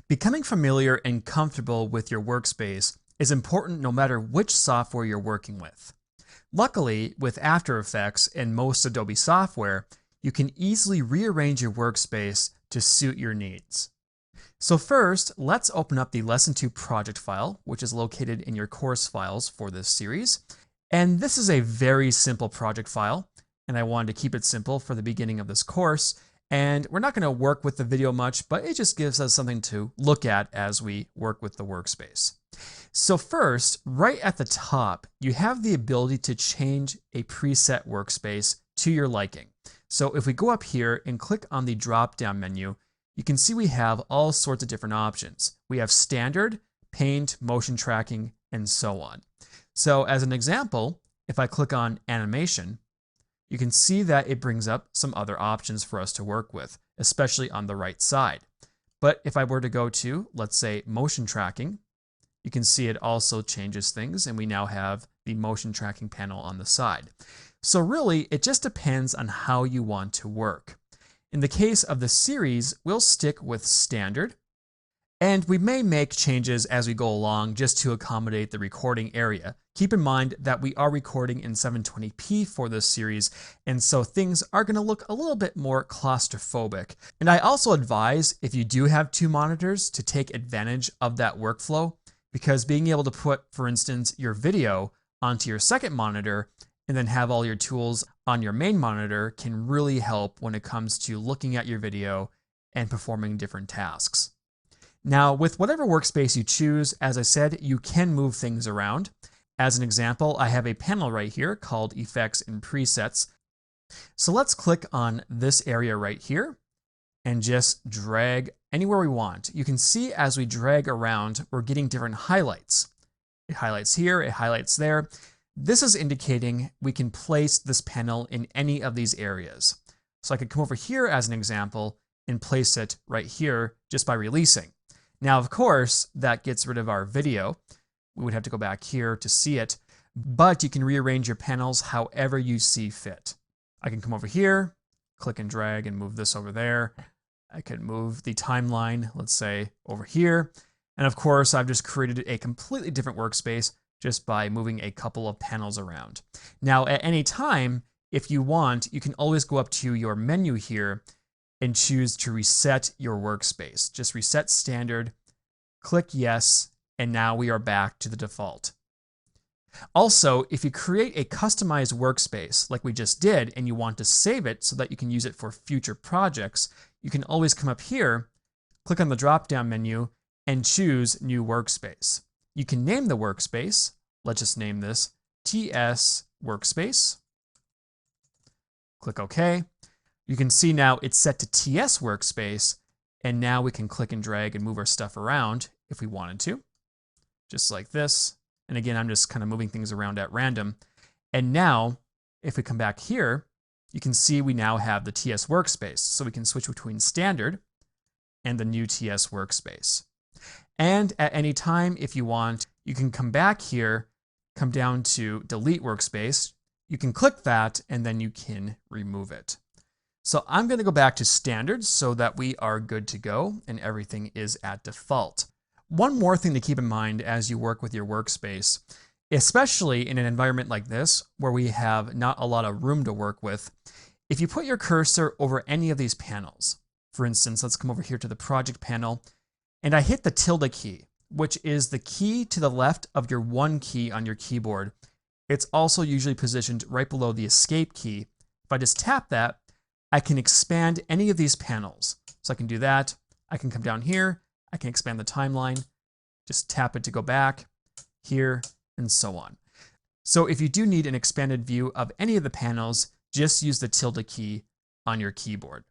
Becoming familiar and comfortable with your workspace is important no matter which software you're working with. Luckily, with After Effects and most Adobe software, you can easily rearrange your workspace to suit your needs. So first, let's open up the Lesson 2 project file, which is located in your course files for this series. And this is a very simple project file, and I wanted to keep it simple for the beginning of this course. And we're not going to work with the video much, but it just gives us something to look at as we work with the workspace. So first, right at the top, you have the ability to change a preset workspace to your liking. So if we go up here and click on the drop-down menu, you can see we have all sorts of different options. We have standard, paint, motion tracking, and so on. So as an example, if I click on animation, you can see that it brings up some other options for us to work with, especially on the right side. But if I were to go to, let's say, motion tracking, you can see it also changes things, and we now have the motion tracking panel on the side. So really, it just depends on how you want to work. In the case of the series, we'll stick with standard, and we may make changes as we go along just to accommodate the recording area. Keep in mind that we are recording in 720p for this series, and so things are going to look a little bit more claustrophobic. And I also advise, if you do have two monitors, to take advantage of that workflow, because being able to put, for instance, your video onto your second monitor and then have all your tools on your main monitor can really help when it comes to looking at your video and performing different tasks. Now, with whatever workspace you choose, as I said, you can move things around. As an example, I have a panel right here called Effects and Presets. So let's click on this area right here and just drag anywhere we want. You can see as we drag around, we're getting different highlights. It highlights here, it highlights there. This is indicating we can place this panel in any of these areas. So I could come over here as an example and place it right here just by releasing. Now, of course, that gets rid of our video. We would have to go back here to see it, but you can rearrange your panels however you see fit. I can come over here, click and drag and move this over there. I could move the timeline, let's say, over here. And of course, I've just created a completely different workspace just by moving a couple of panels around. Now, at any time, if you want, you can always go up to your menu here and choose to reset your workspace. Just reset standard, click yes, and now we are back to the default. Also, if you create a customized workspace like we just did and you want to save it so that you can use it for future projects, you can always come up here, click on the drop-down menu, and choose New Workspace. You can name the workspace. Let's just name this TS Workspace. Click OK. You can see now it's set to TS Workspace, and now we can click and drag and move our stuff around if we wanted to, just like this. And again, I'm just kind of moving things around at random. And now, if we come back here, you can see we now have the TS Workspace. So we can switch between standard and the new TS Workspace. And at any time, if you want, you can come back here, come down to Delete Workspace. You can click that, and then you can remove it. So I'm going to go back to standard so that we are good to go and everything is at default. One more thing to keep in mind as you work with your workspace, especially in an environment like this where we have not a lot of room to work with, if you put your cursor over any of these panels, for instance, let's come over here to the project panel, and I hit the tilde key, which is the key to the left of your 1 key on your keyboard. It's also usually positioned right below the escape key. If I just tap that, I can expand any of these panels. So I can do that. I can come down here. I can expand the timeline. Just tap it to go back here and so on. So if you do need an expanded view of any of the panels, just use the tilde key on your keyboard.